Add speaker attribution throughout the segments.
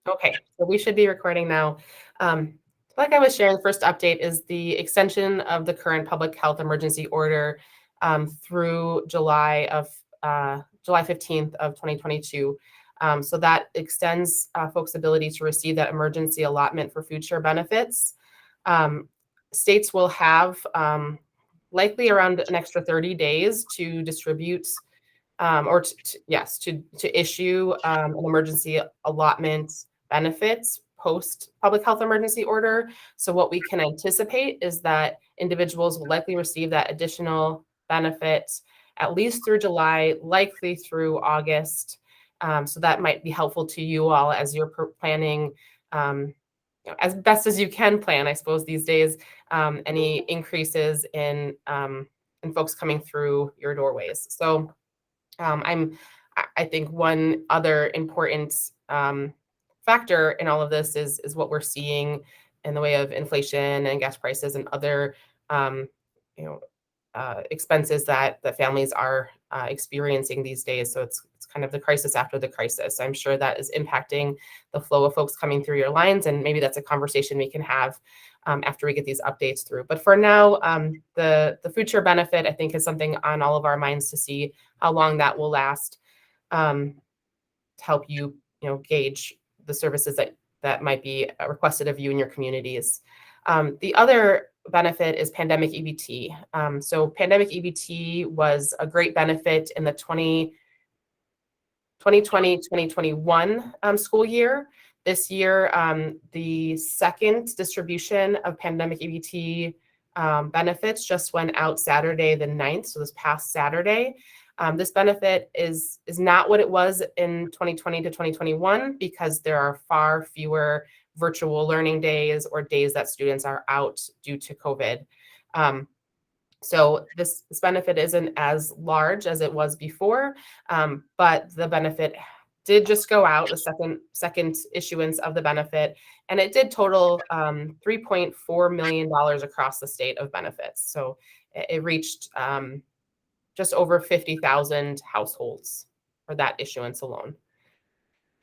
Speaker 1: Okay, so we should be recording now. Like I was sharing, the first update is the extension of the current public health emergency order through July 15th of 2022. So that extends folks' ability to receive that emergency allotment for future benefits. States will have likely around an extra 30 days to distribute or to issue an emergency allotment benefits post public health emergency order. So what we can anticipate is that individuals will likely receive that additional benefit at least through July, likely through August. So that might be helpful to you all as you're planning as best as you can plan, I suppose, these days, any increases in folks coming through your doorways. So I think one other important factor in all of this is what we're seeing in the way of inflation and gas prices and other expenses that families are experiencing these days. So it's kind of the crisis after the crisis. I'm sure that is impacting the flow of folks coming through your lines, and maybe that's a conversation we can have after we get these updates through. But for now, the future benefit, I think, is something on all of our minds to see how long that will last, to help you, gauge the services that might be requested of you in your communities. The other benefit is pandemic EBT. So pandemic EBT was a great benefit in the 2020-2021 school year. This year, the second distribution of pandemic EBT benefits just went out Saturday the 9th, so this past Saturday. This benefit is not what it was in 2020 to 2021 because there are far fewer virtual learning days or days that students are out due to COVID. So this benefit isn't as large as it was before, but the benefit did just go out, the second issuance of the benefit, and it did total $3.4 million across the state of benefits. So it reached just over 50,000 households for that issuance alone.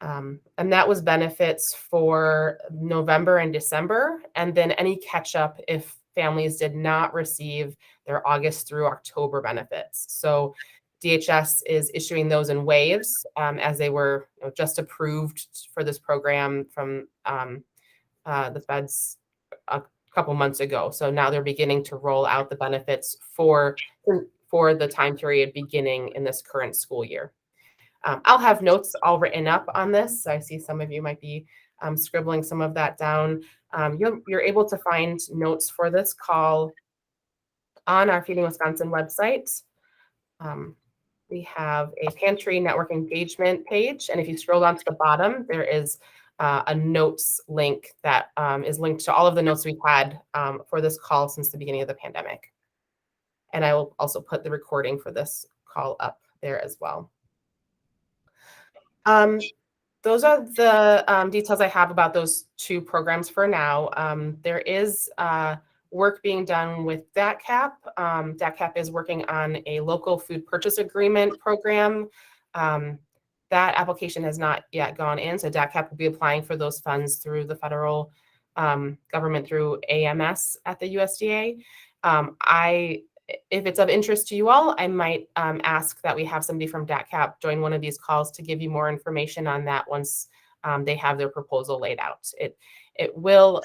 Speaker 1: And that was benefits for November and December, and then any catch up if families did not receive their August through October benefits. So DHS is issuing those in waves as they were just approved for this program from the feds a couple months ago. So now they're beginning to roll out the benefits for the time period beginning in this current school year. I'll have notes all written up on this. I see some of you might be scribbling some of that down. You're able to find notes for this call on our Feeding Wisconsin website. We have a Pantry Network engagement page, and if you scroll down to the bottom, there is a notes link that is linked to all of the notes we've had for this call since the beginning of the pandemic. And I will also put the recording for this call up there as well. Those are the details I have about those two programs for now. There is work being done with DATCAP. DATCAP is working on a local food purchase agreement program. That application has not yet gone in, so DATCAP will be applying for those funds through the federal government through AMS at the USDA. If it's of interest to you all, I might ask that we have somebody from DATCAP join one of these calls to give you more information on that once they have their proposal laid out. It will,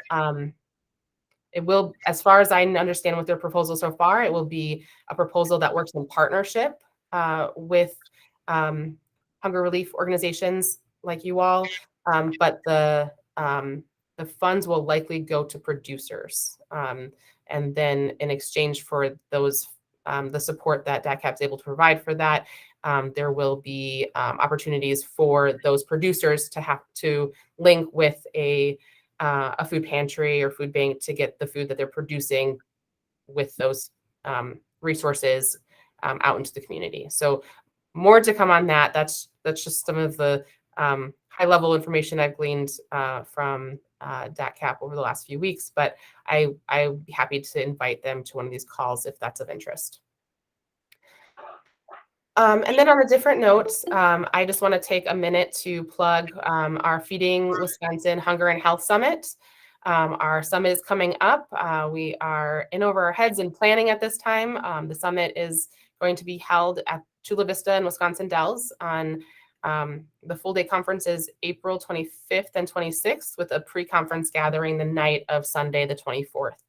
Speaker 1: as far as I understand with their proposal so far, it will be a proposal that works in partnership with hunger relief organizations like you all, but the funds will likely go to producers. And then in exchange for those, the support that DATCAP is able to provide for that, there will be opportunities for those producers to have to link with a food pantry or food bank to get the food that they're producing with those resources out into the community. So more to come on that. That's just some of the high level information I've gleaned from DATCAP over the last few weeks, but I'd be happy to invite them to one of these calls if that's of interest. And then on a different note, I just want to take a minute to plug our Feeding Wisconsin Hunger and Health Summit. Our summit is coming up. We are in over our heads in planning at this time. The summit is going to be held at Chula Vista and Wisconsin Dells on the full day conference is April 25th and 26th with a pre-conference gathering the night of Sunday, the 24th.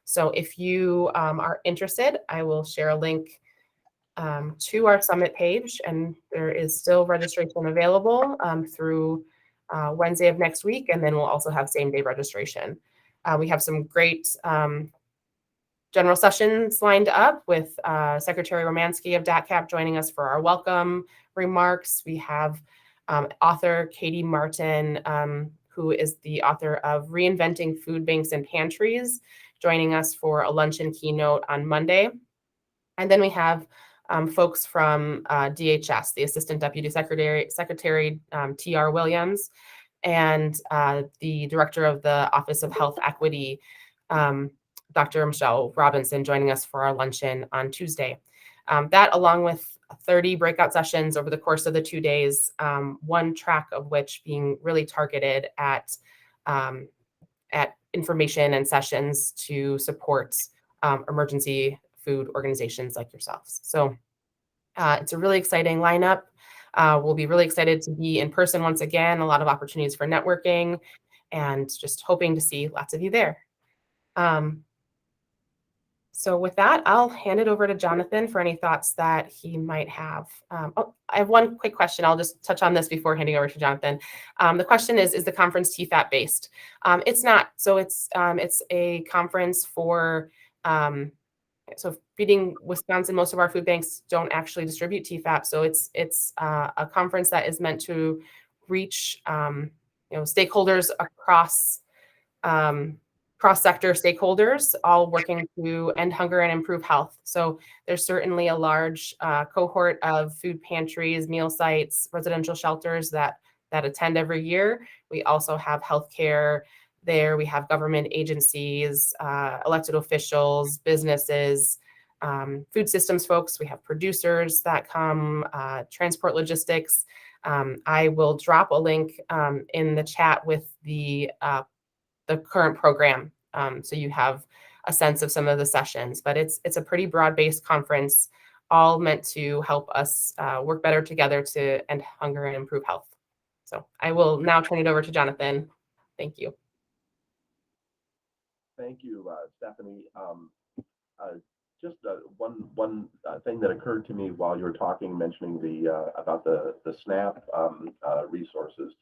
Speaker 1: So if you are interested, I will share a link to our summit page, and there is still registration available through Wednesday of next week, and then we'll also have same day registration. We have some great general sessions lined up with Secretary Romansky of DATCAP joining us for our welcome remarks. We have author Katie Martin, who is the author of Reinventing Food Banks and Pantries, joining us for a luncheon keynote on Monday. And then we have folks from DHS, the Assistant Deputy Secretary T.R. Williams, and the Director of the Office of Health Equity, Dr. Michelle Robinson, joining us for our luncheon on Tuesday. That, along with 30 breakout sessions over the course of the 2 days, one track of which being really targeted at information and sessions to support emergency food organizations like yourselves. So it's a really exciting lineup. We'll be really excited to be in person once again, a lot of opportunities for networking, and just hoping to see lots of you there. So with that, I'll hand it over to Jonathan for any thoughts that he might have. Oh, I have one quick question. I'll just touch on this before handing over to Jonathan. The question is the conference TEFAP based? It's not. So it's a conference for, so Feeding Wisconsin, most of our food banks don't actually distribute TEFAP. So it's a conference that is meant to reach stakeholders across cross-sector stakeholders, all working to end hunger and improve health. So there's certainly a large cohort of food pantries, meal sites, residential shelters that attend every year. We also have healthcare there. We have government agencies, elected officials, businesses, food systems folks. We have producers that come, transport logistics. I will drop a link in the chat with the current program, so you have a sense of some of the sessions. But it's a pretty broad-based conference, all meant to help us work better together to end hunger and improve health. So I will now turn it over to Jonathan. Thank you.
Speaker 2: Thank you, Stephanie. Just one thing that occurred to me while you were talking, mentioning about the SNAP resources.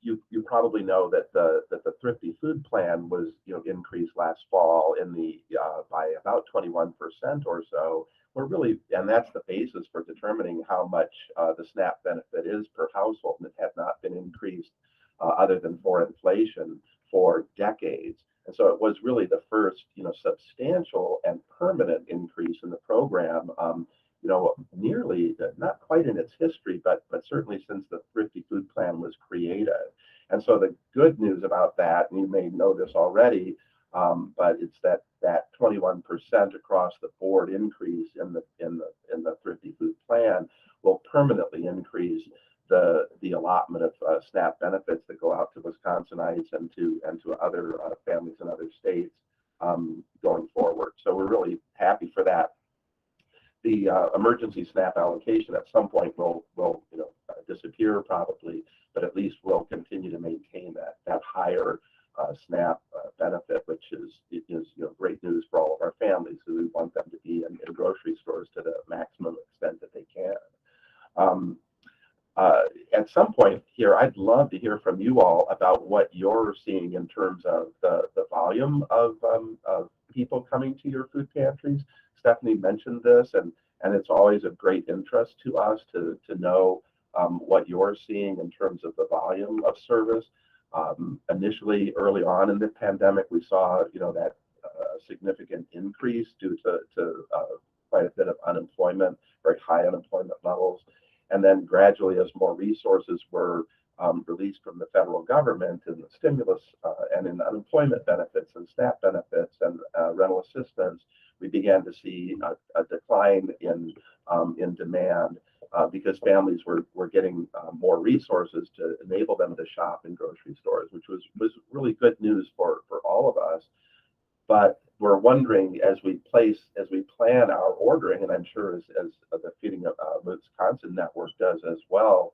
Speaker 2: You probably know that the Thrifty Food Plan was increased last fall by about 21% or so. And that's the basis for determining how much the SNAP benefit is per household. And it had not been increased other than for inflation for decades. And so it was really the first substantial and permanent increase in the program. Nearly, not quite in its history, but certainly since the Thrifty Food Plan was created. And so the good news about that, and you may know this already, but it's that 21% across the board increase in the Thrifty Food Plan will permanently increase the allotment of SNAP benefits that go out to Wisconsinites and to other families in other states going forward. So we're really happy for that. The emergency SNAP allocation at some point will disappear probably, but at least we'll continue to maintain that higher SNAP benefit, which is great news for all of our families who we want them to be in grocery stores to the maximum extent that they can. At some point here, I'd love to hear from you all about what you're seeing in terms of the volume of people coming to your food pantries. Stephanie mentioned this, and it's always of great interest to us to know what you're seeing in terms of the volume of service. Initially, early on in the pandemic, we saw that significant increase due to quite a bit of unemployment, very high unemployment levels. And then gradually, as more resources were released from the federal government in the stimulus and in unemployment benefits and SNAP benefits and rental assistance, we began to see a decline in demand because families were getting more resources to enable them to shop in grocery stores, which was really good news for all of us. But we're wondering as we plan our ordering, and I'm sure as the Feeding Wisconsin network does as well,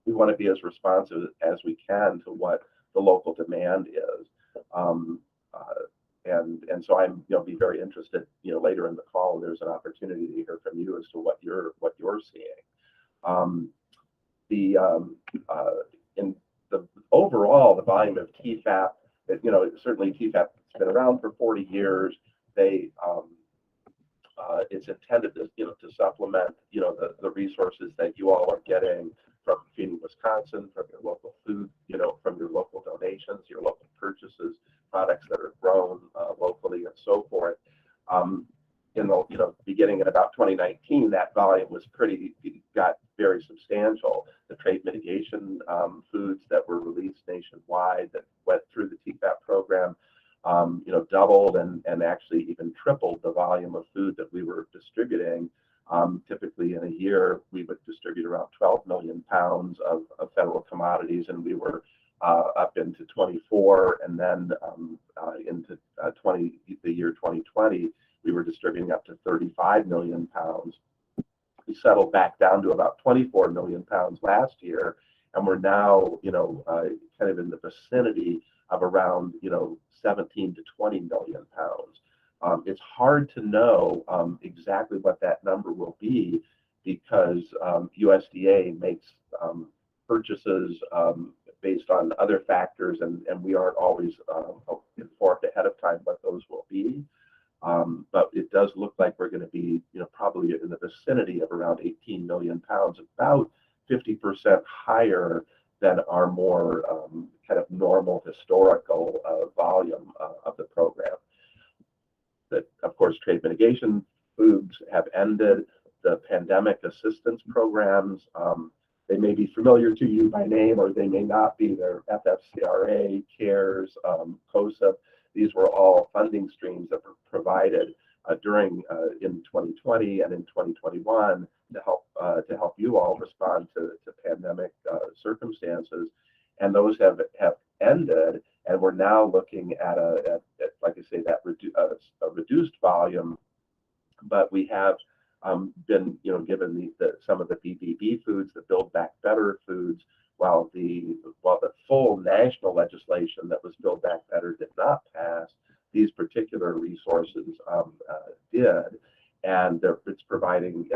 Speaker 2: we want to be as responsive as we can to what the local demand is. And so I'm be very interested later in the call. There's an opportunity to hear from you as to what you're seeing. In the overall the volume of TEFAP, certainly TEFAP has been around for 40 years. It's intended to supplement the resources that you all are getting from Feeding Wisconsin, from your local food, from your local donations, your local purchases, products that are grown locally, and so forth. In the beginning in about 2019, that volume got very substantial. The trade mitigation foods that were released nationwide that went through the TEFAP program, doubled and actually even tripled the volume of food that we were distributing. Typically in a year, we would distribute around 12 million pounds of federal commodities, and we were up into 24, and then into the year 2020, we were distributing up to 35 million pounds. We settled back down to about 24 million pounds last year, and we're now, kind of in the vicinity of around, 17 to 20 million pounds. It's hard to know exactly what that number will be because USDA makes purchases based on other factors, and we aren't always informed ahead of time what those will be. But it does look like we're going to be, probably in the vicinity of around 18 million pounds, about 50% higher than our more kind of normal historical volume of the program. That, of course, trade mitigation foods have ended. The pandemic assistance programs, they may be familiar to you by name, or they may not be. They're FFCRA, CARES, COSA. These were all funding streams that were provided during in 2020 and in 2021 to help you all respond to pandemic circumstances, and those have ended, and we're now looking at like I say, that a reduced volume, but we have been given some of the BBB foods, the Build Back Better foods, while the full national legislation that was Build Back Better did not pass. These particular resources did, and it's providing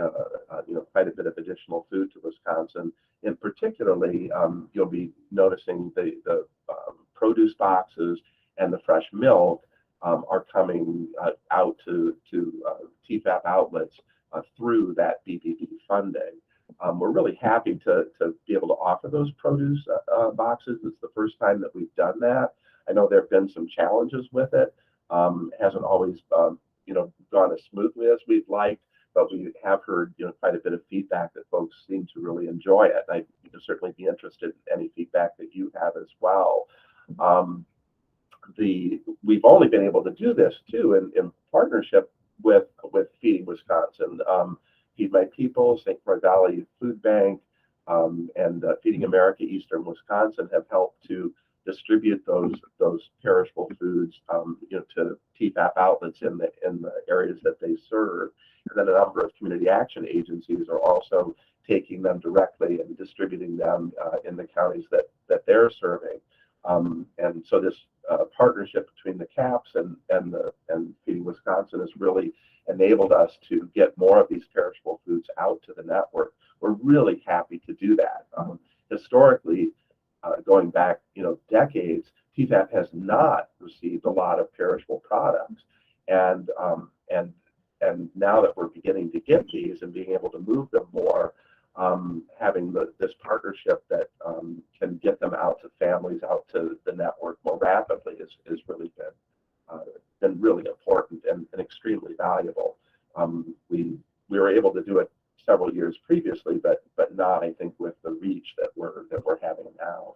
Speaker 2: quite a bit of additional food to Wisconsin. And particularly, you'll be noticing the produce boxes and the fresh milk are coming out to TEFAP outlets through that BBB funding. We're really happy to be able to offer those produce boxes. It's the first time that we've done that. I know there have been some challenges with it. Hasn't always gone as smoothly as we'd like, but we have heard quite a bit of feedback that folks seem to really enjoy it. I'd certainly be interested in any feedback that you have as well. We've only been able to do this too in partnership with Feeding Wisconsin. Feed My People, St. Croix Valley Food Bank, and Feeding America Eastern Wisconsin have helped to distribute those perishable foods to TEFAP outlets in the areas that they serve. And then a number of community action agencies are also taking them directly and distributing them in the counties that they're serving. And so this partnership between the CAPS and Feeding Wisconsin has really enabled us to get more of these perishable foods out to the network. We're really happy to do that. Historically, going back decades, TEFAP has not received a lot of perishable products, and now that we're beginning to get these and being able to move them more, having this partnership that can get them out to families, out to the network more rapidly has really been really important and extremely valuable. We were able to do it several years previously, but not, I think, with the reach that we're having now.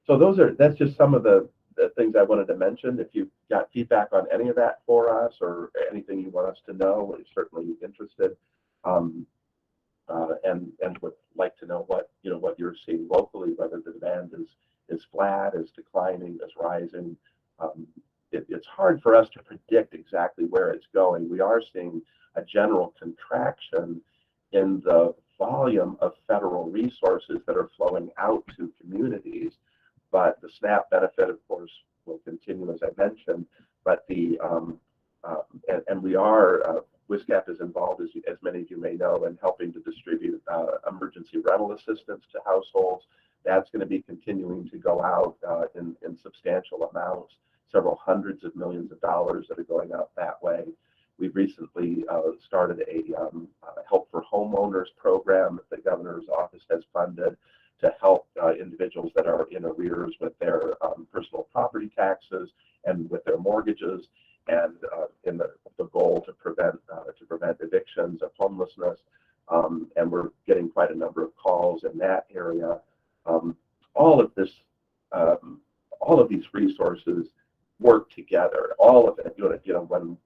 Speaker 2: So that's just some of the the things I wanted to mention. If you've got feedback on any of that for us or anything you want us to know, we're certainly interested. And would like to know what what you're seeing locally, whether the demand is flat, is declining, is rising. It's hard for us to predict exactly where it's going. We are seeing a general contraction in the volume of federal resources that are flowing out to communities, but the SNAP benefit, of course, will continue, as I mentioned. But and we are. WSCAP is involved, as many of you may know, in helping to distribute emergency rental assistance to households. That's going to be continuing to go out in substantial amounts, several hundreds of millions of dollars that are going out that way. We've recently started a Help for Homeowners program that the governor's office has funded to help individuals that are in arrears with their personal property taxes and with their mortgages, and in the goal to prevent evictions of homelessness. And we're getting quite a number of calls in that area. All of these resources work together. All of it, when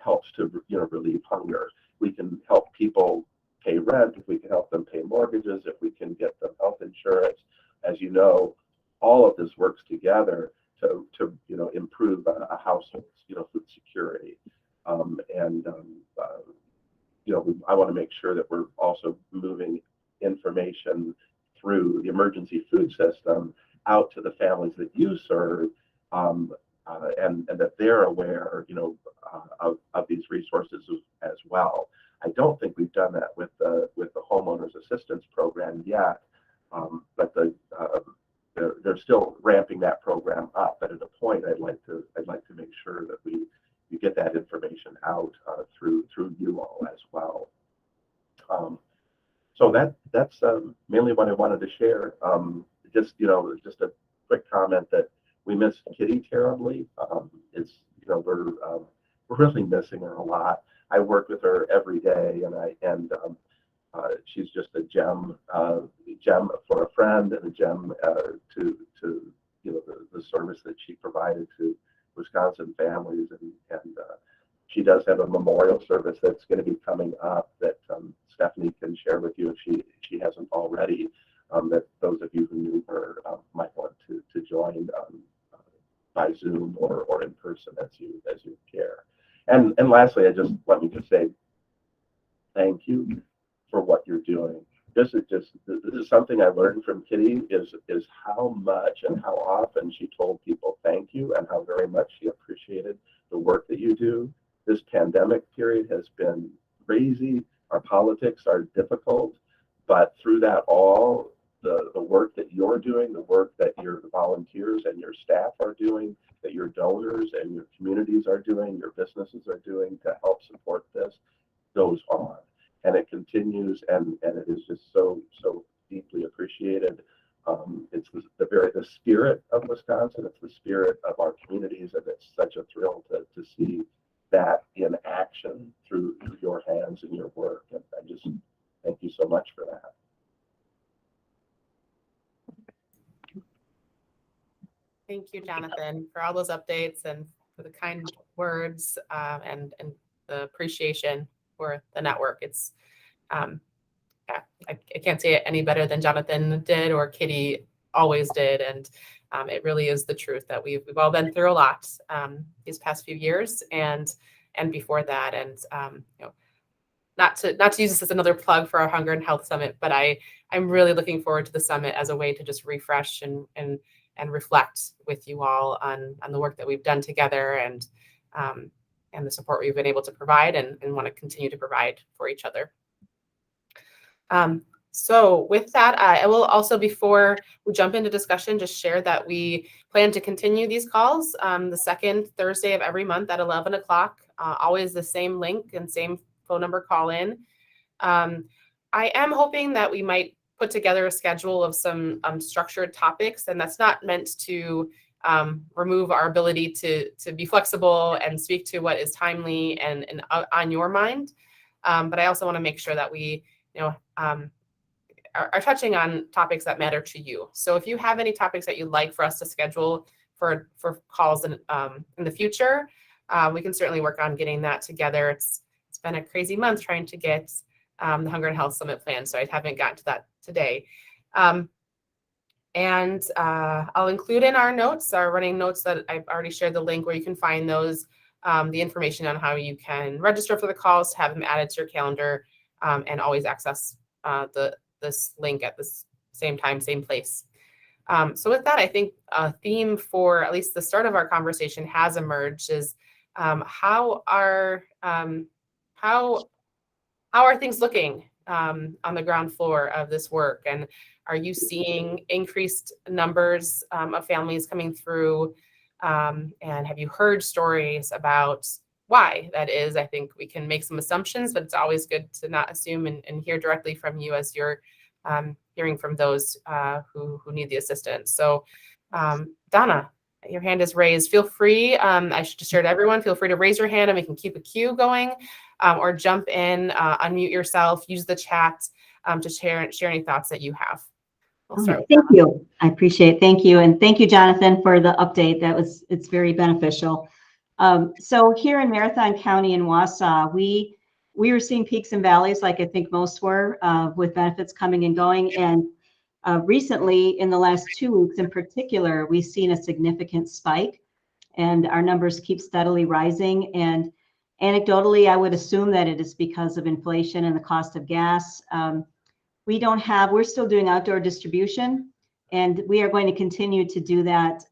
Speaker 2: helps to relieve hunger. We can help people pay rent, if we can help them pay mortgages, if we can get them health insurance. As you know, all of this works together to improve a household's food security. I want to make sure that we're also moving information through the emergency food system out to the families that you serve, and that they're aware, of these resources as well. I don't think we've done that with the homeowners assistance program yet, but they're still ramping that program up. But at a point, I'd like to make sure that we get that information out through you all as well. So that's mainly what I wanted to share. Just a quick comment that we miss Kitty terribly. It's we're really missing her a lot. I work with her every day, and she's just a gem for a friend, and a gem to the service that she provided to Wisconsin families, and she does have a memorial service that's going to be coming up that Stephanie can share with you if she hasn't already. That those of you who knew her might want to join by Zoom or in person as you care. And lastly, let me say thank you for what you're doing. This is something I learned from Kitty is how much and how often she told people thank you, and how very much she appreciated the work that you do. This pandemic period has been crazy. Our politics are difficult, but through that all, the work that you're doing, the work that your volunteers and your staff are doing, that your donors and your communities are doing, your businesses are doing to help support this, goes on. And it continues, and it is just so deeply appreciated. It's the spirit of Wisconsin. It's the spirit of our communities, and it's such a thrill to see that in action through your hands and your work. And I just thank you so much for that.
Speaker 1: Thank you, Jonathan, for all those updates and for the kind words and the appreciation for the network. It's I can't say it any better than Jonathan did or Kitty always did, and it really is the truth that we've all been through a lot these past few years and before that. And not to use this as another plug for our Hunger and Health Summit, but I'm really looking forward to the summit as a way to just refresh and reflect with you all on the work that we've done together and the support we've been able to provide and want to continue to provide for each other. So with that, I will also, before we jump into discussion, just share that we plan to continue these calls the second Thursday of every month at 11 o'clock, always the same link and same phone number call in. I am hoping that we might put together a schedule of some structured topics, and that's not meant to remove our ability to be flexible and speak to what is timely and on your mind. But I also want to make sure that we are touching on topics that matter to you. So if you have any topics that you'd like for us to schedule for calls in the future. We can certainly work on getting that together. It's been a crazy month trying to get the Hunger and Health Summit plan, so I haven't gotten to that today. And I'll include in our notes, our running notes, that I've already shared the link where you can find those, the information on how you can register for the calls, to have them added to your calendar, and always access this link at this same time, same place. So with that, I think a theme for at least the start of our conversation has emerged is how are things looking on the ground floor of this work? And are you seeing increased numbers of families coming through? And have you heard stories about why that is? I think we can make some assumptions, but it's always good to not assume and hear directly from you as you're hearing from those who need the assistance. So Donna, your hand is raised. Feel free, I should just share to everyone, feel free to raise your hand and we can keep a queue going, or jump in, unmute yourself, use the chat to share any thoughts that you have.
Speaker 3: Thank you. I appreciate it. Thank you. And thank you, Jonathan, for the update. It's very beneficial. So here in Marathon County in Wausau, we were seeing peaks and valleys, like I think most were, with benefits coming and going. And recently, in the last 2 weeks in particular, we've seen a significant spike, and our numbers keep steadily rising. And anecdotally, I would assume that it is because of inflation and the cost of gas. We're still doing outdoor distribution, and we are going to continue to do that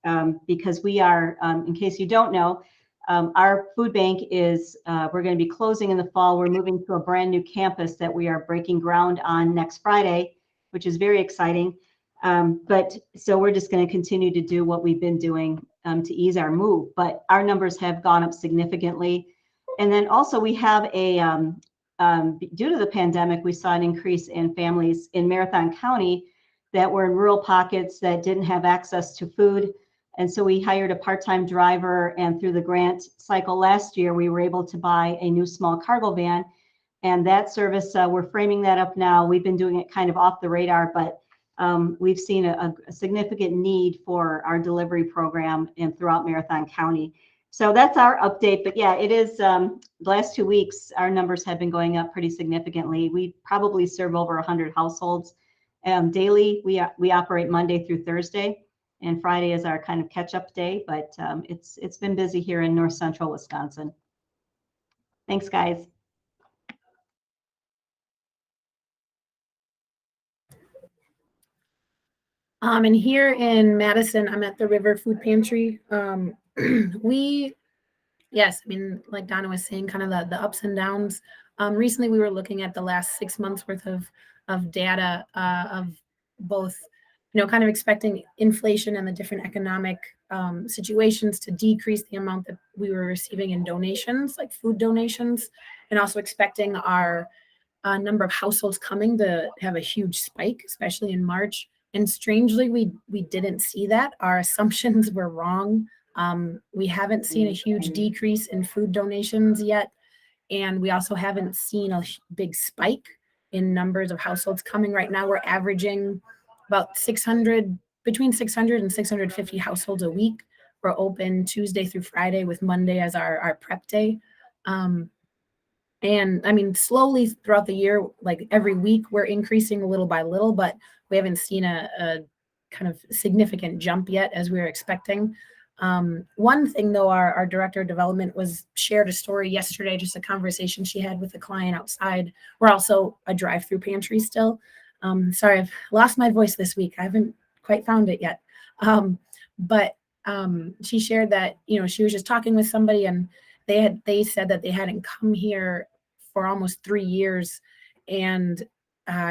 Speaker 3: because we are, in case you don't know, our food bank is, we're going to be closing in the fall. We're moving to a brand new campus that we are breaking ground on next Friday, which is very exciting. But so we're just going to continue to do what we've been doing to ease our move. But our numbers have gone up significantly. And then also we have due to the pandemic, we saw an increase in families in Marathon County that were in rural pockets that didn't have access to food. And so we hired a part-time driver, and through the grant cycle last year, we were able to buy a new small cargo van. And that service, we're framing that up now. We've been doing it kind of off the radar, but we've seen a significant need for our delivery program and throughout Marathon County. So that's our update. But yeah, it is the last 2 weeks, our numbers have been going up pretty significantly. We probably serve over 100 households daily. We operate Monday through Thursday, and Friday is our kind of catch-up day. But it's been busy here in North Central Wisconsin. Thanks, guys.
Speaker 4: And here in Madison, I'm at the River Food Pantry. Yes, I mean, like Donna was saying, kind of the ups and downs. Recently, we were looking at the last 6 months worth of data of both, kind of expecting inflation and the different economic situations to decrease the amount that we were receiving in donations, like food donations, and also expecting our number of households coming to have a huge spike, especially in March. And strangely, we didn't see that. Our assumptions were wrong. We haven't seen a huge decrease in food donations yet. And we also haven't seen a big spike in numbers of households coming. Right now, we're averaging about between 600 and 650 households a week. We're open Tuesday through Friday, with Monday as our prep day. And I mean, slowly throughout the year, like every week, we're increasing little by little, but we haven't seen a kind of significant jump yet as we were expecting. One thing though, our director of development shared a story yesterday, just a conversation she had with a client outside. We're also a drive-through pantry still. Sorry, I've lost my voice this week. I haven't quite found it yet. But she shared that, she was just talking with somebody, and they said that they hadn't come here for almost 3 years. And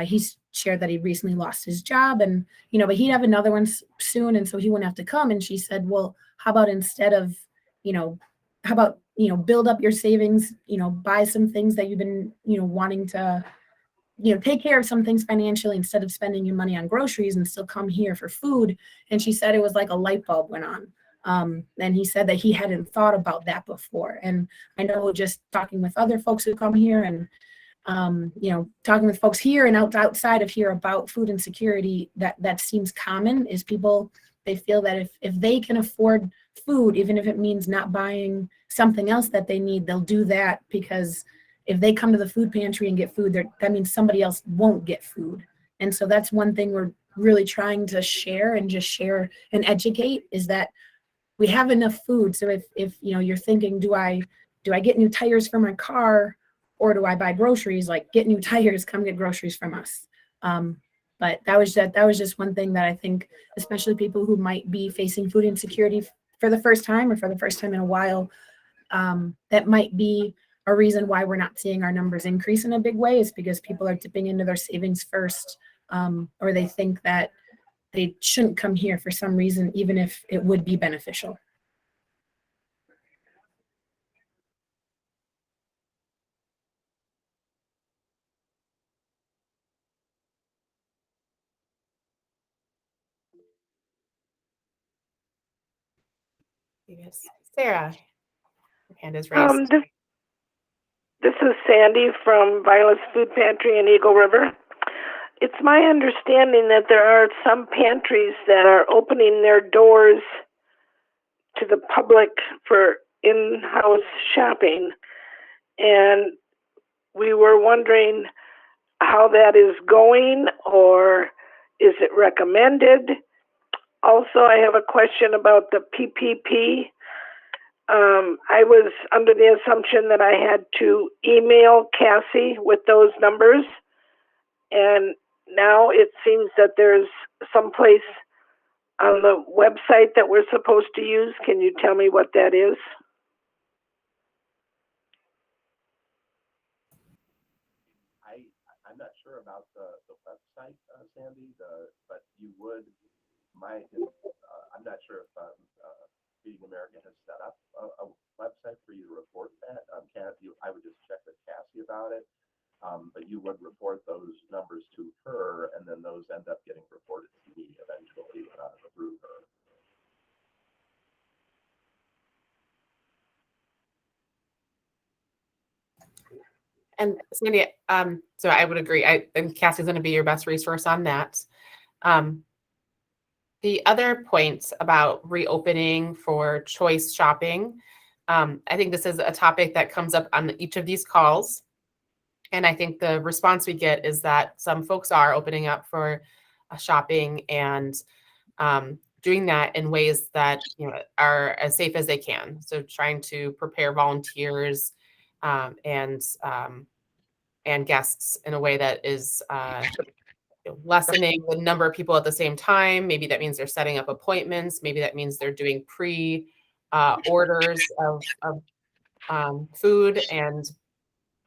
Speaker 4: he shared that he recently lost his job, and, but he'd have another one soon. And so he wouldn't have to come. And she said, well, how about instead of, build up your savings, buy some things that you've been, wanting to, take care of some things financially instead of spending your money on groceries, and still come here for food. And she said it was like a light bulb went on. And he said that he hadn't thought about that before. And I know, just talking with other folks who come here, and talking with folks here and outside of here about food insecurity, that seems common, is people they feel that if they can afford food, even if it means not buying something else that they need, they'll do that, because if they come to the food pantry and get food, that means somebody else won't get food. And so that's one thing we're really trying to share and educate, is that we have enough food. So if you're thinking, do I get new tires for my car, or do I buy groceries? Like, get new tires, come get groceries from us. But that was just one thing that I think, especially people who might be facing food insecurity for the first time, or for the first time in a while, that might be a reason why we're not seeing our numbers increase in a big way, is because people are dipping into their savings first, or they think that they shouldn't come here for some reason, even if it would be beneficial.
Speaker 1: Yes. Sarah, your hand is raised.
Speaker 5: This is Sandy from Violet's Food Pantry in Eagle River. It's my understanding that there are some pantries that are opening their doors to the public for in-house shopping, and we were wondering how that is going, or is it recommended? Also, I have a question about the PPP. I was under the assumption that I had to email Cassie with those numbers, and now it seems that there's some place on the website that we're supposed to use. Can you tell me what that is?
Speaker 2: I'm not sure about the website, Sandy, but you would, I'm not sure if Feeding America has set up a website for you to report that. I would just check with Cassie about it, but you would report those numbers to her, and then those end up getting reported to me eventually through her.
Speaker 1: And Sandy, so I would agree. And Cassie's going to be your best resource on that. The other point about reopening for choice shopping, I think this is a topic that comes up on each of these calls. And I think the response we get is that some folks are opening up for shopping and doing that in ways that are as safe as they can. So trying to prepare volunteers and guests in a way that is lessening the number of people at the same time. Maybe that means they're setting up appointments. Maybe that means they're doing orders of food. And so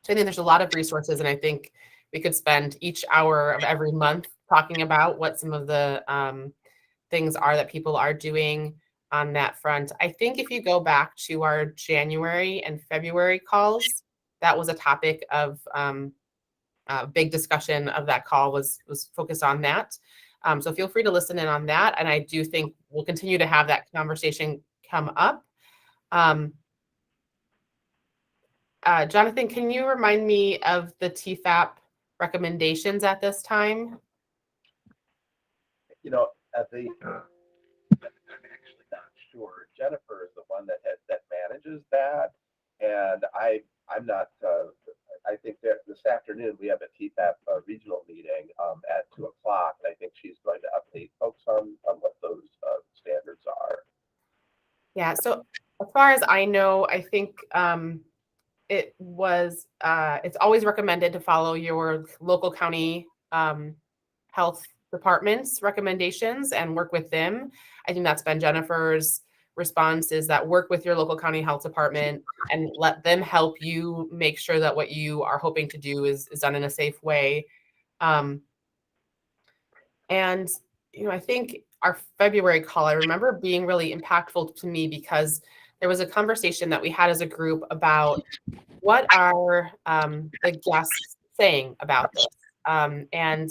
Speaker 1: I think there's a lot of resources, and I think we could spend each hour of every month talking about what some of the things are that people are doing on that front. I think if you go back to our January and February calls, that was a topic of big discussion of that call was focused on that. So feel free to listen in on that. And I do think we'll continue to have that conversation come up. Jonathan, can you remind me of the TEFAP recommendations at this time?
Speaker 2: I'm actually not sure. Jennifer is the one that manages that, and I'm not. I think that this afternoon we have a TEFAP regional meeting at 2:00. I think she's going to update folks on what those standards are.
Speaker 1: Yeah. So as far as I know, I think it's always recommended to follow your local county health department's recommendations and work with them. I think that's been Jennifer's response, is that work with your local county health department and let them help you make sure that what you are hoping to do is done in a safe way. And I think our February call, I remember being really impactful to me because there was a conversation that we had as a group about what are the guests saying about this. And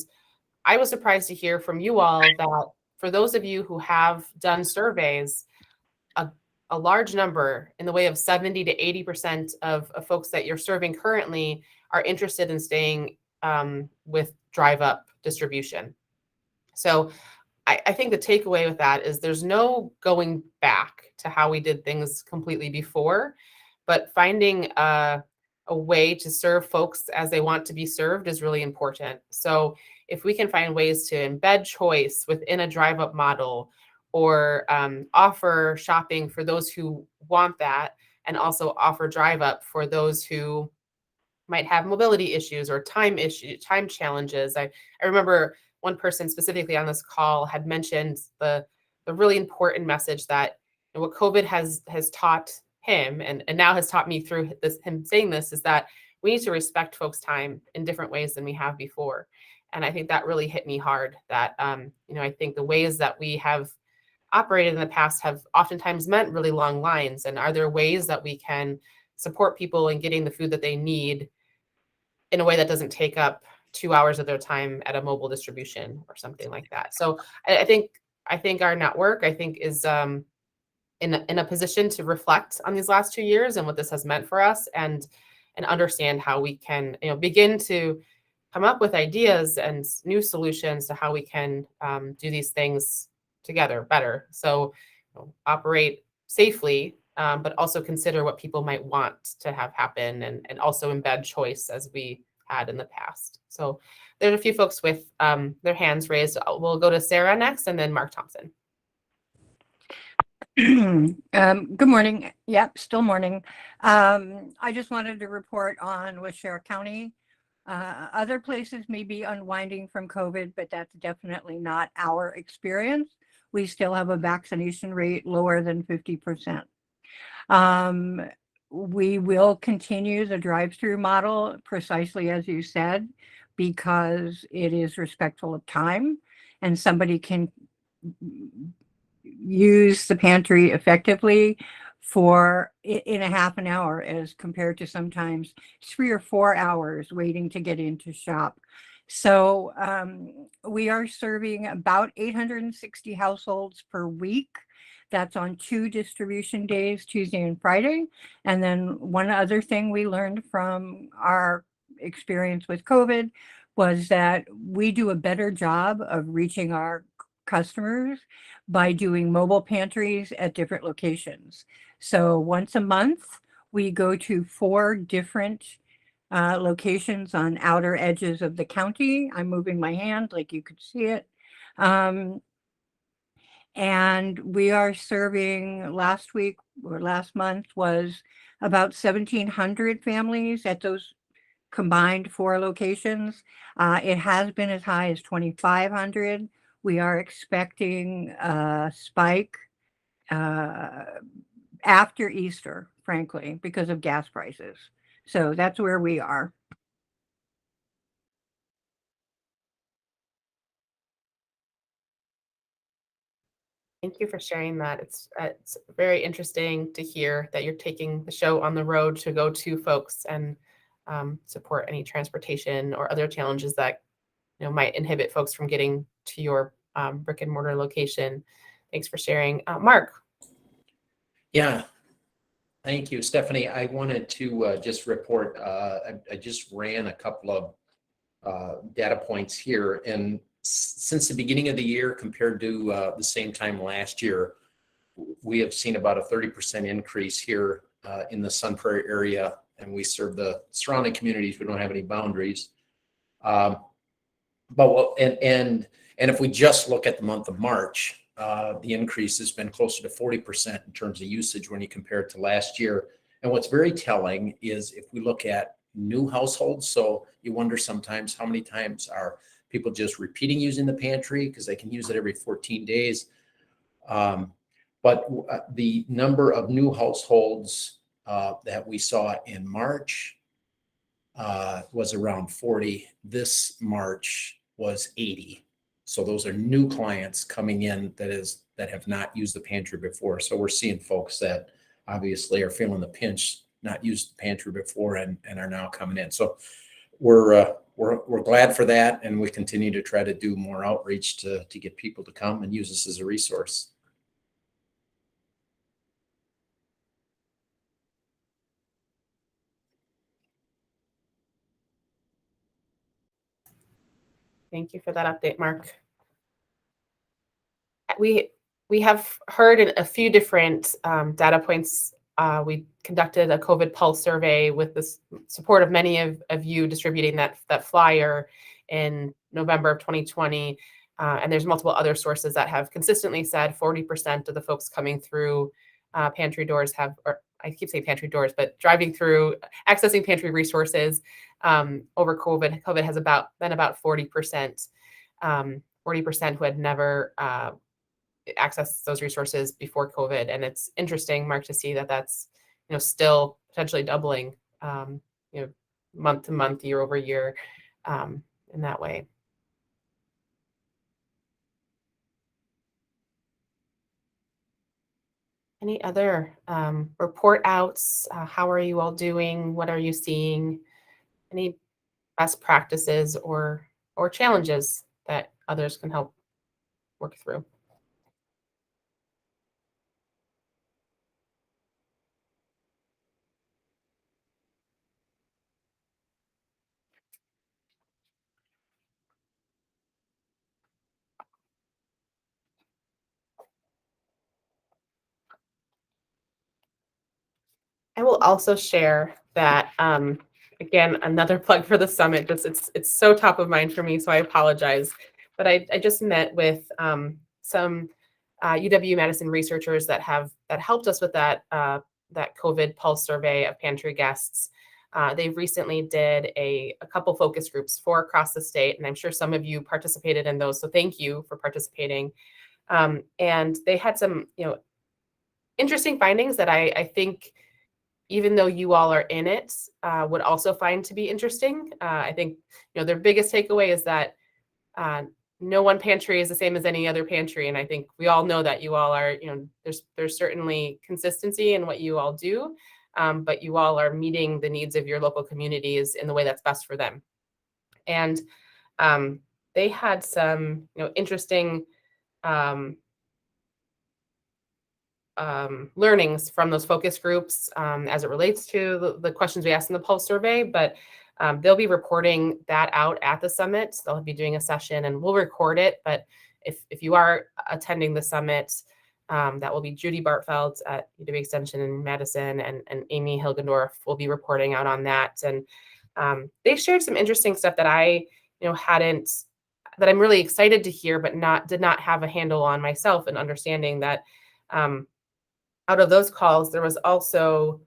Speaker 1: I was surprised to hear from you all that for those of you who have done surveys, a large number, in the way of 70 to 80% of folks that you're serving currently, are interested in staying with drive-up distribution. So I think the takeaway with that is there's no going back to how we did things completely before, but finding a way to serve folks as they want to be served is really important. So if we can find ways to embed choice within a drive-up model, or offer shopping for those who want that, and also offer drive-up for those who might have mobility issues or time challenges. I remember one person specifically on this call had mentioned the really important message that, you know, what COVID has taught him, and now has taught me through him saying this, is that we need to respect folks' time in different ways than we have before. And I think that really hit me hard, that you know, I think the ways that we have operated in the past have oftentimes meant really long lines. And are there ways that we can support people in getting the food that they need in a way that doesn't take up 2 hours of their time at a mobile distribution or something like that? So I think our network, is in a position to reflect on these last 2 years and what this has meant for us, and understand how we can, you know, begin to come up with ideas and new solutions to how we can do these things together better. So, you know, operate safely, but also consider what people might want to have happen, and also embed choice as we had in the past. So there's a few folks with their hands raised. We'll go to Sarah next, and then Mark Thompson.
Speaker 6: Good morning. Yep, still morning. I just wanted to report on Westchester County. Other places may be unwinding from COVID, but that's definitely not our experience. We still have a vaccination rate lower than 50%. We will continue the drive-through model precisely as you said, because it is respectful of time, and somebody can use the pantry effectively for in a half an hour, as compared to sometimes 3 or 4 hours waiting to get into shop. So we are serving about 860 households per week. That's on 2 distribution days, Tuesday and Friday. And then one other thing we learned from our experience with COVID was that we do a better job of reaching our customers by doing mobile pantries at different locations. So once a month, we go to 4 different locations on outer edges of the county. I'm moving my hand like you could see it. And we are serving, last week or last month was about 1,700 families at those combined 4 locations. It has been as high as 2,500. We are expecting a spike after Easter, frankly, because of gas prices. So that's where we are.
Speaker 1: Thank you for sharing that. It's very interesting to hear that you're taking the show on the road to go to folks and support any transportation or other challenges that, you know, might inhibit folks from getting to your brick and mortar location. Thanks for sharing. Mark.
Speaker 7: Yeah, thank you, Stephanie. I wanted to just report, I just ran a couple of data points here, and since the beginning of the year compared to the same time last year, we have seen about a 30% increase here in the Sun Prairie area, and we serve the surrounding communities. We don't have any boundaries. But if we just look at the month of March, the increase has been closer to 40% in terms of usage when you compare it to last year. And what's very telling is if we look at new households, so you wonder sometimes how many times are people just repeating using the pantry because they can use it every 14 days. But the number of new households that we saw in March was around 40. This March was 80. So those are new clients coming in that have not used the pantry before. So we're seeing folks that obviously are feeling the pinch, not used the pantry before, and are now coming in. So we're glad for that, and we continue to try to do more outreach to get people to come and use this as a resource.
Speaker 1: Thank you for that update, Mark. we have heard a few different data points. We conducted a COVID pulse survey with the support of many of you distributing that flyer in November of 2020. And there's multiple other sources that have consistently said 40% of the folks coming through pantry doors have, or I keep saying pantry doors, but driving through, accessing pantry resources over COVID. COVID has been about 40%, 40% who had never accessed those resources before COVID. And it's interesting, Mark, to see that that's, still potentially doubling, month to month, year over year, in that way. Any other report outs? How are you all doing? What are you seeing? Any best practices or challenges that others can help work through? I will also share that, again, another plug for the summit. It's so top of mind for me, so I apologize. But I just met with some UW-Madison researchers that helped us with that COVID pulse survey of pantry guests. They recently did a couple focus groups, 4 across the state, and I'm sure some of you participated in those. So thank you for participating. And they had some, interesting findings that I think, even though you all are in it, would also find to be interesting. I think, their biggest takeaway is that no one pantry is the same as any other pantry. And I think we all know that you all are, there's certainly consistency in what you all do, but you all are meeting the needs of your local communities in the way that's best for them. And they had some, interesting learnings from those focus groups as it relates to the questions we asked in the pulse survey, but they'll be reporting that out at the summit. They'll be doing a session and we'll record it. But if you are attending the summit, that will be Judy Bartfeld at UW Extension in Madison, and Amy Hilgendorf will be reporting out on that. And they shared some interesting stuff that I, that I'm really excited to hear, but did not have a handle on myself, and understanding that out of those calls, there was also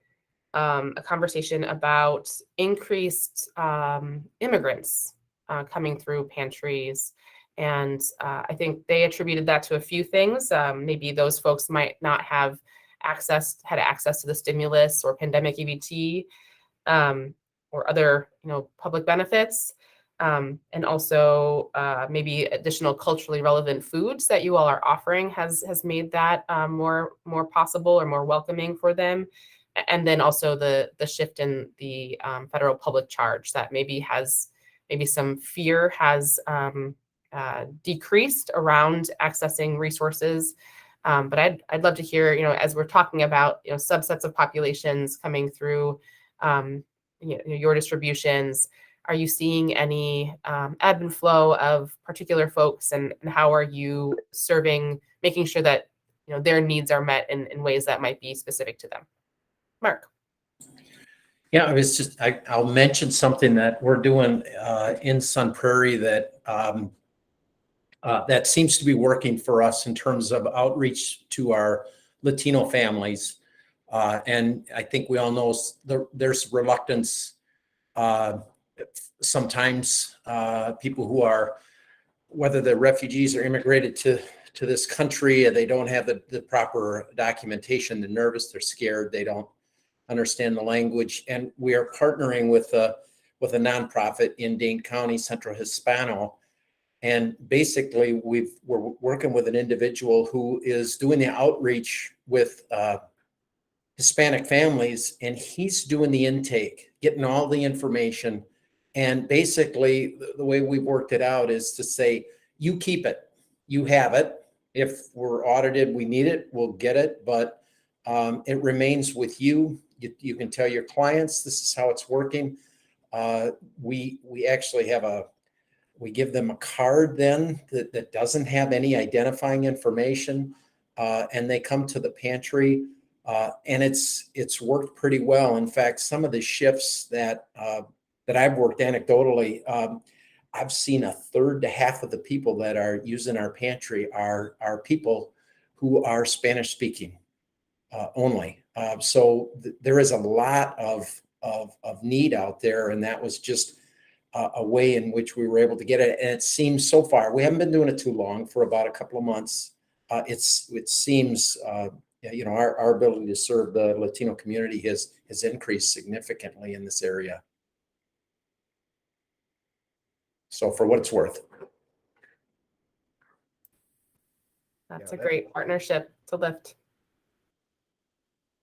Speaker 1: a conversation about increased immigrants coming through pantries. And I think they attributed that to a few things. Maybe those folks might not have had access to the stimulus or pandemic EBT or other, public benefits. And also maybe additional culturally relevant foods that you all are offering has made that more possible or more welcoming for them. And then also the shift in the federal public charge that maybe some fear has decreased around accessing resources. But I'd love to hear, as we're talking about, subsets of populations coming through your distributions, are you seeing any ebb and flow of particular folks, and how are you making sure that their needs are met in ways that might be specific to them? Mark.
Speaker 7: Yeah, I'll mention something that we're doing in Sun Prairie that seems to be working for us in terms of outreach to our Latino families. And I think we all know there's reluctance sometimes, people who are, whether they're refugees or immigrated to this country, they don't have the proper documentation. They're nervous, they're scared, they don't understand the language. And we are partnering with a nonprofit in Dane County, Centro Hispano. And basically we're working with an individual who is doing the outreach with Hispanic families, and he's doing the intake, getting all the information. And basically the way we've worked it out is to say, you keep it, you have it. If we're audited, we need it, we'll get it, but it remains with you. You can tell your clients, this is how it's working. We actually have we give them a card then that doesn't have any identifying information, and they come to the pantry, and it's worked pretty well. In fact, some of the shifts that I've worked anecdotally, I've seen a third to half of the people that are using our pantry are people who are Spanish speaking only. So there is a lot of need out there, and that was just a way in which we were able to get it. And it seems so far, we haven't been doing it too long, for about a couple of months. It seems, our ability to serve the Latino community has increased significantly in this area. So for what it's worth.
Speaker 1: That's a great partnership to lift.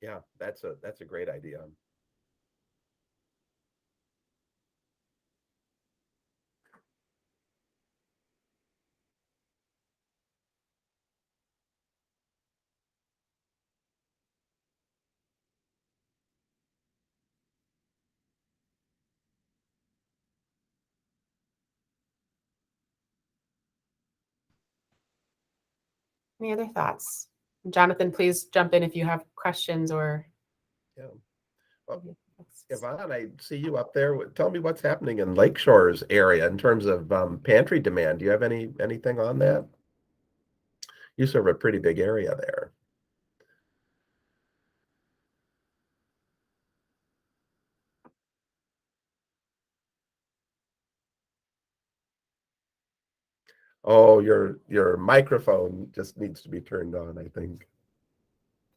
Speaker 2: Yeah, that's a great idea.
Speaker 1: Any other thoughts? Jonathan, please jump in if you have questions or.
Speaker 2: Yeah. Well, Yvonne, I see you up there. Tell me what's happening in Lakeshore's area in terms of pantry demand. Do you have anything on that? You serve a pretty big area there. Oh, your microphone just needs to be turned on, I think.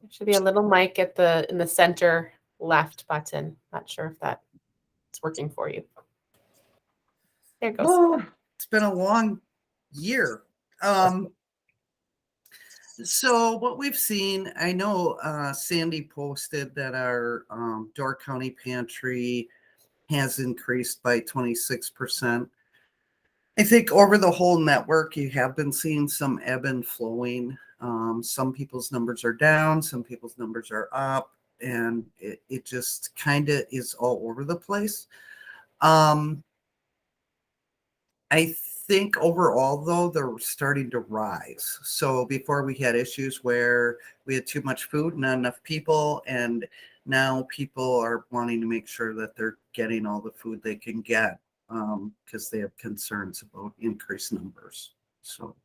Speaker 1: There should be a little mic in the center left button. Not sure if that's working for you. There it goes.
Speaker 8: Oh, it's been a long year. So what we've seen, I know Sandy posted that our Door County pantry has increased by 26%. I think over the whole network, you have been seeing some ebb and flowing. Some people's numbers are down, some people's numbers are up, and it just kind of is all over the place. I think overall, though, they're starting to rise. So before we had issues where we had too much food, not enough people, and now people are wanting to make sure that they're getting all the food they can get because they have concerns about increased numbers. So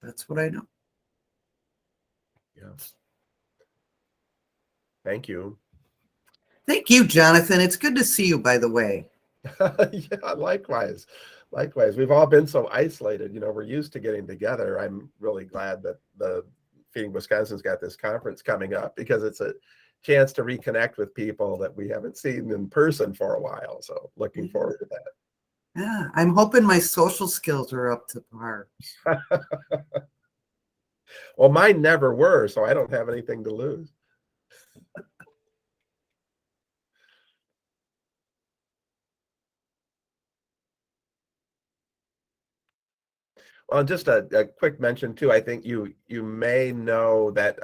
Speaker 8: that's what I know.
Speaker 2: Yeah. Thank you.
Speaker 8: Thank you, Jonathan. It's good to see you, by the way.
Speaker 2: Yeah, likewise. Likewise. We've all been so isolated. We're used to getting together. I'm really glad that the Feeding Wisconsin's got this conference coming up because it's a chance to reconnect with people that we haven't seen in person for a while. So looking forward to that.
Speaker 8: Yeah, I'm hoping my social skills are up to par.
Speaker 2: Well, mine never were, so I don't have anything to lose. Well, just a quick mention too. I think you may know that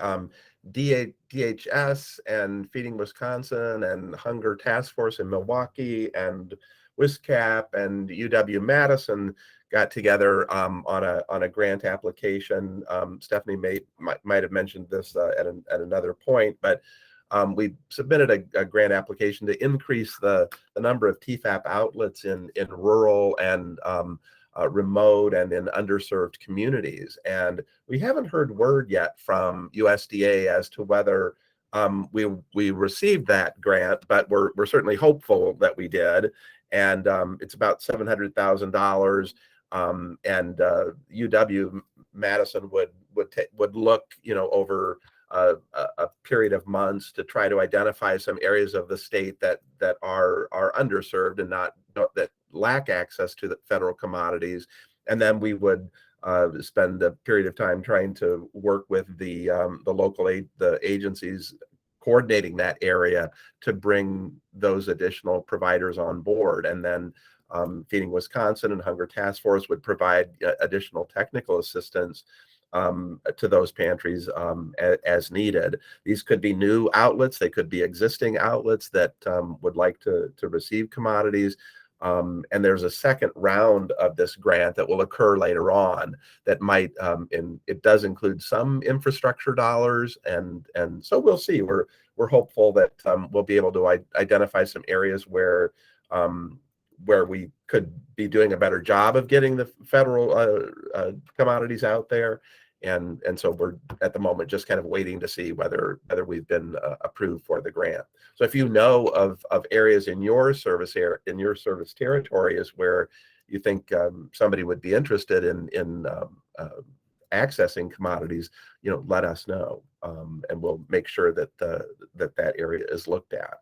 Speaker 2: DHS and Feeding Wisconsin and Hunger Task Force in Milwaukee and WISCAP and UW-Madison got together on a grant application. Stephanie might have mentioned this at another point, but we submitted a grant application to increase the number of TEFAP outlets in rural and remote and in underserved communities. And we haven't heard word yet from USDA as to whether we received that grant, but we're certainly hopeful that we did. And it's about $700,000. And UW-Madison would look, over a period of months to try to identify some areas of the state that are underserved and that lack access to the federal commodities. And then we would spend a period of time trying to work with the local the agencies coordinating that area to bring those additional providers on board. And then Feeding Wisconsin and Hunger Task Force would provide additional technical assistance to those pantries as needed. These could be new outlets. They could be existing outlets that would like to receive commodities. And there's a second round of this grant that will occur later on that might, and it does include some infrastructure dollars. And so we'll see. We're hopeful that we'll be able to identify some areas where we could be doing a better job of getting the federal commodities out there. And so we're at the moment just kind of waiting to see whether we've been approved for the grant. So if you know of areas in your service territory is where you think somebody would be interested in accessing commodities, let us know, and we'll make sure that that area is looked at.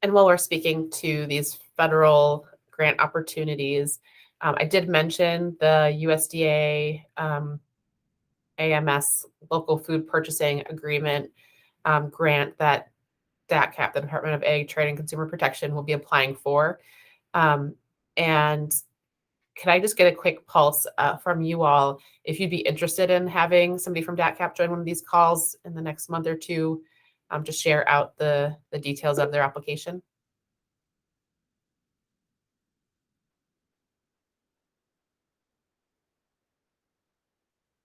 Speaker 1: And while we're speaking to these federal grant opportunities, I did mention the USDA AMS Local Food Purchasing Agreement grant that DATCP, the Department of Ag, Trade and Consumer Protection, will be applying for. And can I just get a quick pulse from you all if you'd be interested in having somebody from DATCP join one of these calls in the next month or two to share out the details of their application?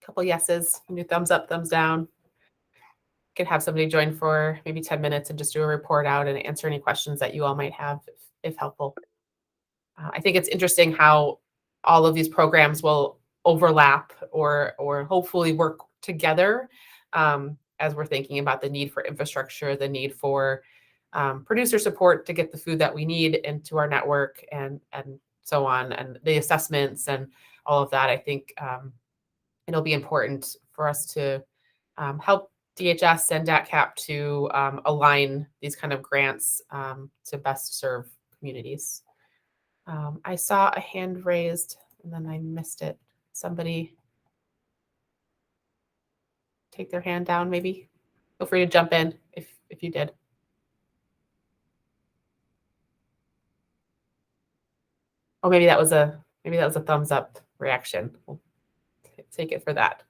Speaker 1: Couple yeses, new thumbs up, thumbs down. Could have somebody join for maybe 10 minutes and just do a report out and answer any questions that you all might have if helpful. I think it's interesting how all of these programs will overlap or hopefully work together as we're thinking about the need for infrastructure, the need for producer support to get the food that we need into our network and so on, and the assessments and all of that. I think it'll be important for us to help DHS and DATCP to align these kind of grants to best serve communities. I saw a hand raised and then I missed it. Somebody take their hand down, maybe. Feel free to jump in if you did. Oh, maybe that was a thumbs up reaction. We'll take it for that.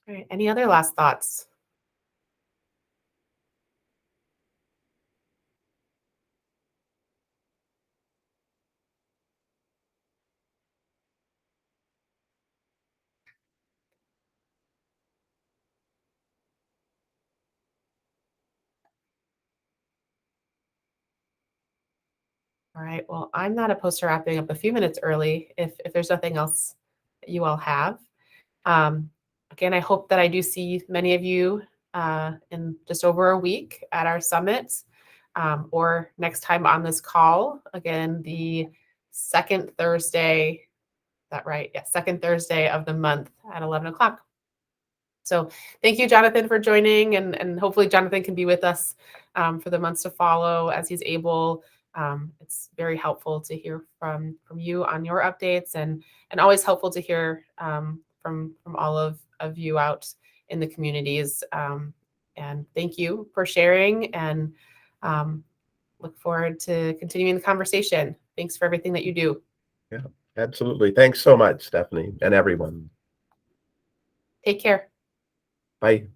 Speaker 1: All right. Any other last thoughts? All right. Well, I'm not opposed to wrapping up a few minutes early if there's nothing else that you all have. Again, I hope that I do see many of you in just over a week at our summit or next time on this call. Again, the second Thursday, is that right? Yeah, second Thursday of the month at 11 o'clock. So thank you, Jonathan, for joining, and hopefully Jonathan can be with us for the months to follow as he's able. It's very helpful to hear from you on your updates, and always helpful to hear from all of you out in the communities. And thank you for sharing, and look forward to continuing the conversation. Thanks for everything that you do.
Speaker 2: Yeah, absolutely. Thanks so much, Stephanie, and everyone.
Speaker 1: Take care.
Speaker 2: Bye.